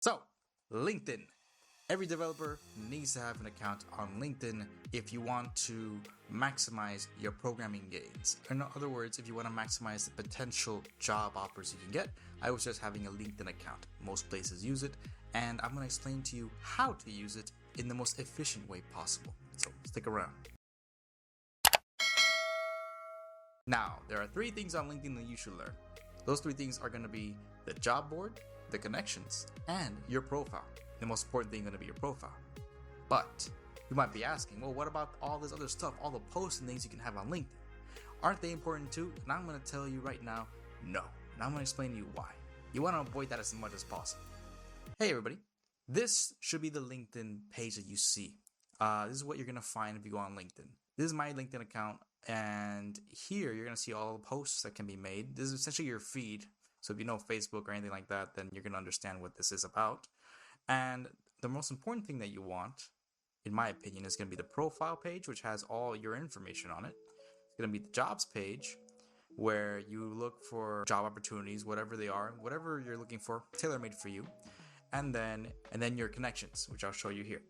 So, LinkedIn. Every developer needs to have an account on LinkedIn if you want to maximize your programming gains. In other words, if you want to maximize the potential job offers you can get, I would suggest having a LinkedIn account. Most places use it, and I'm going to explain to you how to use it in the most efficient way possible. So, stick around. Now, there are 3 things on LinkedIn that you should learn. Those 3 things are going to be the job board, the connections, and your profile. The most important thing is going to be your profile. But you might be asking, well, what about all this other stuff, all the posts and things you can have on LinkedIn? Aren't they important too? And I'm going to tell you right now, no. And I'm going to explain to you why. You want to avoid that as much as possible. Hey everybody, this should be the LinkedIn page that you see. This is what you're going to find if you go on LinkedIn. This is my LinkedIn account, and here you're going to see all the posts that can be made. This is essentially your feed. So if you know Facebook or anything like that, then you're going to understand what this is about. And the most important thing that you want, in my opinion, is going to be the profile page, which has all your information on it. It's going to be the jobs page, where you look for job opportunities, whatever they are, whatever you're looking for, tailor-made for you. And then your connections, which I'll show you here.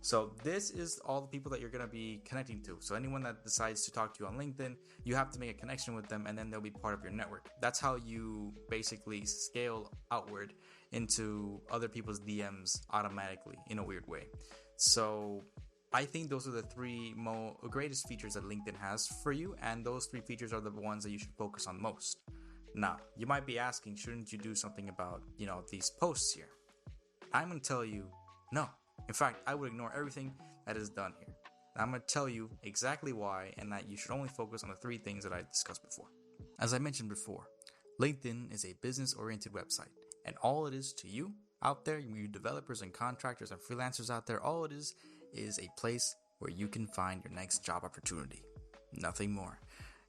So this is all the people that you're going to be connecting to. So anyone that decides to talk to you on LinkedIn, you have to make a connection with them, and then they'll be part of your network. That's how you basically scale outward into other people's DMs automatically in a weird way. So I think those are the 3 greatest features that LinkedIn has for you, and those 3 features are the ones that you should focus on most. Now, you might be asking, shouldn't you do something about, these posts here? I'm going to tell you, no. In fact, I would ignore everything that is done here. And I'm going to tell you exactly why, and that you should only focus on the 3 things that I discussed before. As I mentioned before, LinkedIn is a business-oriented website, and all it is to you out there, you developers and contractors and freelancers out there, all it is a place where you can find your next job opportunity. Nothing more.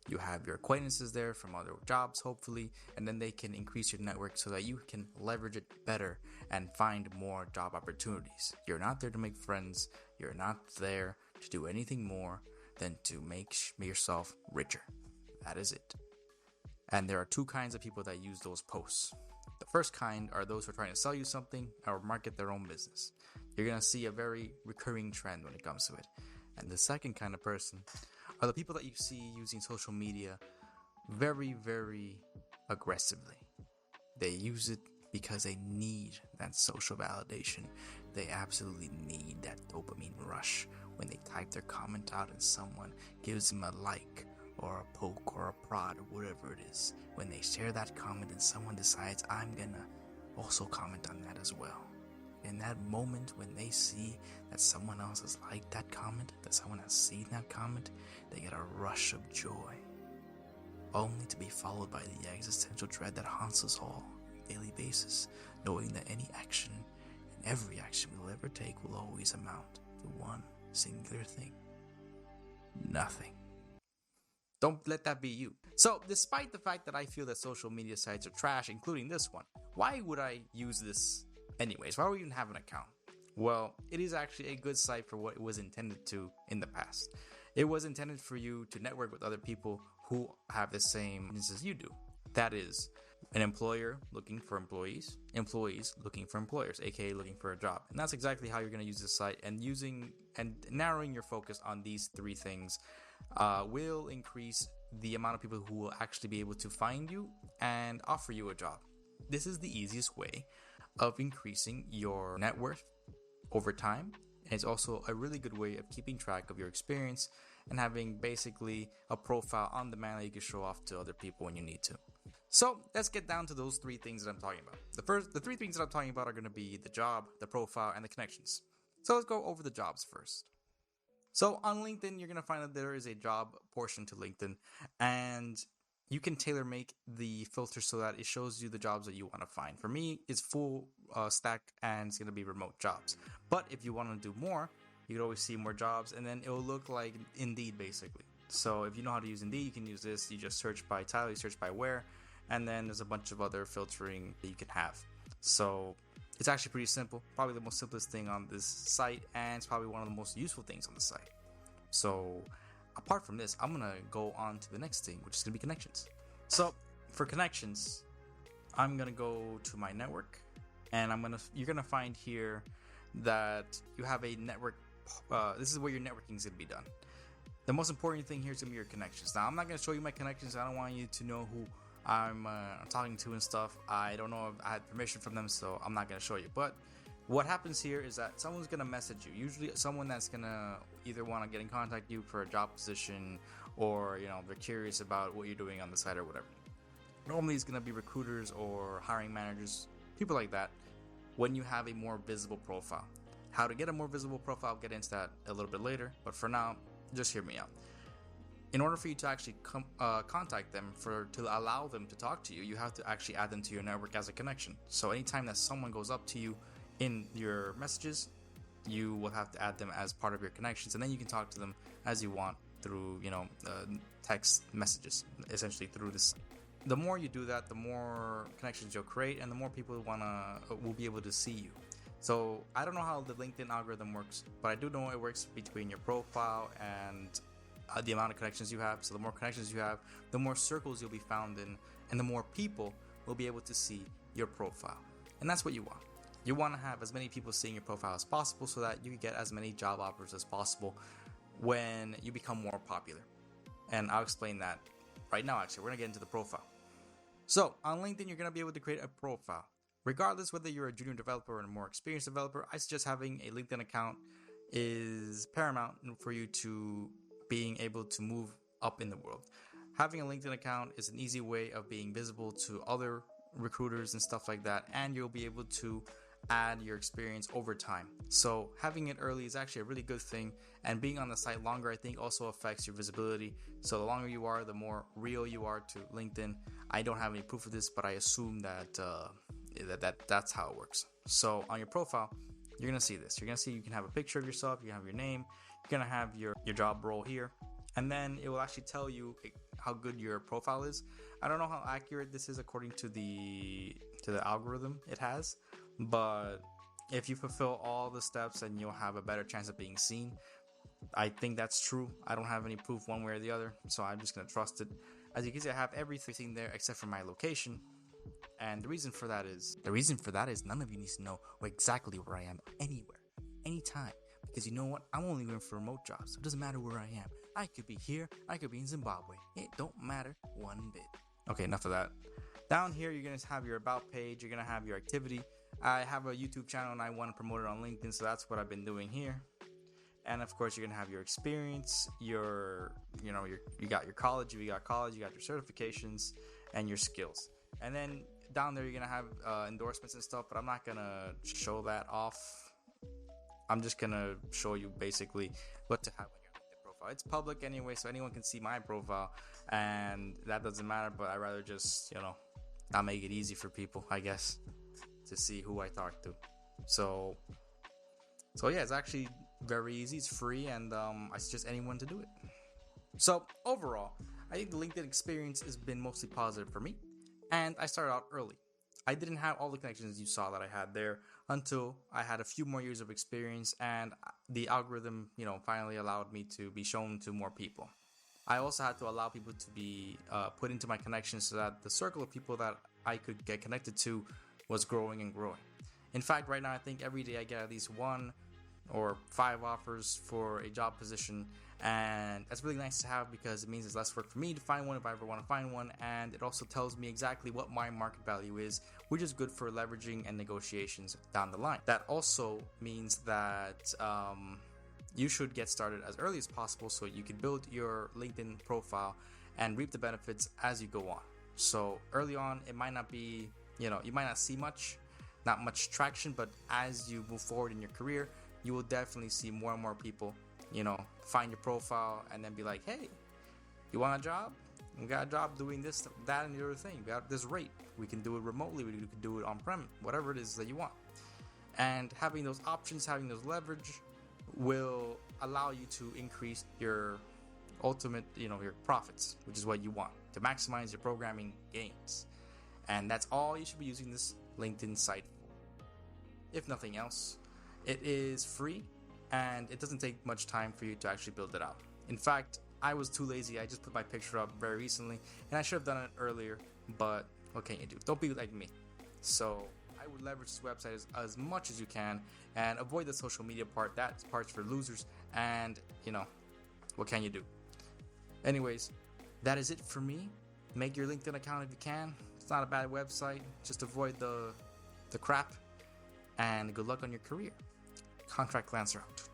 You have your acquaintances there from other jobs, hopefully, and then they can increase your network so that you can leverage it better and find more job opportunities. You're not there to make friends. You're not there to do anything more than to make yourself richer. That is it. And there are 2 kinds of people that use those posts. The first kind are those who are trying to sell you something or market their own business. You're going to see a very recurring trend when it comes to it. And the second kind of person are the people that you see using social media very, very aggressively. They use it because they need that social validation. They absolutely need that dopamine rush when they type their comment out and someone gives them a like or a poke or a prod or whatever it is. When they share that comment and someone decides, I'm gonna also comment on that as well. In that moment when they see that someone else has liked that comment, that someone has seen that comment, they get a rush of joy, only to be followed by the existential dread that haunts us all on a daily basis, knowing that any action and every action we'll ever take will always amount to one singular thing: nothing. Don't let that be you. So, despite the fact that I feel that social media sites are trash, including this one, why would I use this anyways? Why would we even have an account? Well, it is actually a good site for what it was intended to in the past. It was intended for you to network with other people who have the same business as you do. That is, an employer looking for employees, employees looking for employers, aka looking for a job. And that's exactly how you're going to use this site, and narrowing your focus on these 3 things will increase the amount of people who will actually be able to find you and offer you a job. This is the easiest way of increasing your net worth over time. And it's also a really good way of keeping track of your experience and having basically a profile on demand that you can show off to other people when you need to. So let's get down to those 3 things that I'm talking about. The 3 things that I'm talking about are going to be the job, the profile, and the connections. So let's go over the jobs first. So on LinkedIn, you're going to find that there is a job portion to LinkedIn, and you can tailor make the filter so that it shows you the jobs that you want to find. For me, it's full stack, and it's going to be remote jobs. But if you want to do more, you can always see more jobs, and then it will look like Indeed, basically. So if you know how to use Indeed, you can use this. You just search by title, you search by where, and then there's a bunch of other filtering that you can have. So it's actually pretty simple, probably the most simplest thing on this site, and it's probably one of the most useful things on the site. So apart from this, I'm going to go on to the next thing, which is going to be connections. So for connections, I'm going to go to my network, and you're gonna find here that you have a network. This is where your networking is gonna be done. The most important thing here is gonna be your connections. Now, I'm not gonna show you my connections. I don't want you to know who I'm talking to and stuff. I don't know if I had permission from them, so I'm not gonna show you. But what happens here is that someone's gonna message you. Usually, someone that's gonna either want to get in contact with you for a job position, or they're curious about what you're doing on the site or whatever. Normally, it's gonna be recruiters or hiring managers, people like that. When you have a more visible profile, how to get a more visible profile, I'll get into that a little bit later. But for now, just hear me out. In order for you to actually contact them, to allow them to talk to you, you have to actually add them to your network as a connection. So anytime that someone goes up to you in your messages, you will have to add them as part of your connections, and then you can talk to them as you want through text messages, essentially through this. The more you do that, the more connections you'll create, and the more people will be able to see you. So I don't know how the LinkedIn algorithm works, but I do know it works between your profile and the amount of connections you have. So the more connections you have, the more circles you'll be found in, and the more people will be able to see your profile. And that's what you want. You want to have as many people seeing your profile as possible, so that you can get as many job offers as possible when you become more popular. And I'll explain that right now. Actually, we're going to get into the profile. So on LinkedIn, you're going to be able to create a profile. Regardless whether you're a junior developer or a more experienced developer, I suggest having a LinkedIn account is paramount for you to being able to move up in the world. Having a LinkedIn account is an easy way of being visible to other recruiters and stuff like that, and you'll be able to add your experience over time. So having it early is actually a really good thing, and being on the site longer, I think, also affects your visibility. So the longer you are, the more real you are to LinkedIn. I don't have any proof of this, but I assume that that's how it works. So on your profile, you're gonna see this. You're gonna see you can have a picture of yourself, you can have your name, you're gonna have your job role here, and then it will actually tell you how good your profile is. I don't know how accurate this is according to the algorithm it has, but if you fulfill all the steps, then you'll have a better chance of being seen. I think that's true. I don't have any proof one way or the other, so I'm just gonna trust it. As you can see, I have everything there except for my location. And the reason for that is none of you need to know exactly where I am anywhere, anytime. Because you know what? I'm only going for remote jobs, so it doesn't matter where I am. I could be here, I could be in Zimbabwe. It don't matter one bit. Okay, enough of that. Down here, you're going to have your about page. You're going to have your activity. I have a YouTube channel and I want to promote it on LinkedIn, so that's what I've been doing here. And of course, you're going to have your experience, you got your college, you got your certifications, and your skills. And then down there, you're going to have endorsements and stuff, but I'm not going to show that off. I'm just going to show you basically what to have on your LinkedIn profile. It's public anyway, so anyone can see my profile, and that doesn't matter, but I'd rather just, not make it easy for people, I guess, to see who I talk to. So yeah, it's actually very easy. It's free, and I suggest anyone to do it. So overall, I think the LinkedIn experience has been mostly positive for me, and I started out early. I didn't have all the connections you saw that I had there until I had a few more years of experience, and the algorithm, finally allowed me to be shown to more people. I also had to allow people to be put into my connections, so that the circle of people that I could get connected to was growing and growing. In fact, right now, I think every day I get at least 1 or 5 offers for a job position, and that's really nice to have, because it means it's less work for me to find one if I ever want to find one, and it also tells me exactly what my market value is, which is good for leveraging and negotiations down the line. That also means that you should get started as early as possible, so you can build your LinkedIn profile and reap the benefits as you go on. So early on, it might not be, you might not see not much traction, but as you move forward in your career, you will definitely see more and more people, find your profile and then be like, hey, you want a job? We got a job doing this, that, and the other thing. We got this rate. We can do it remotely. We can do it on-prem, whatever it is that you want. And having those options, having those leverage will allow you to increase your ultimate, your profits, which is what you want, to maximize your programming gains. And that's all you should be using this LinkedIn site for. If nothing else, it is free, and it doesn't take much time for you to actually build it out. In fact, I was too lazy. I just put my picture up very recently, and I should have done it earlier, but what can you do? Don't be like me. So I would leverage this website as much as you can and avoid the social media part. That part's for losers, and what can you do? Anyways, that is it for me. Make your LinkedIn account if you can. It's not a bad website. Just avoid the crap, and good luck on your career. Contract Lancer out.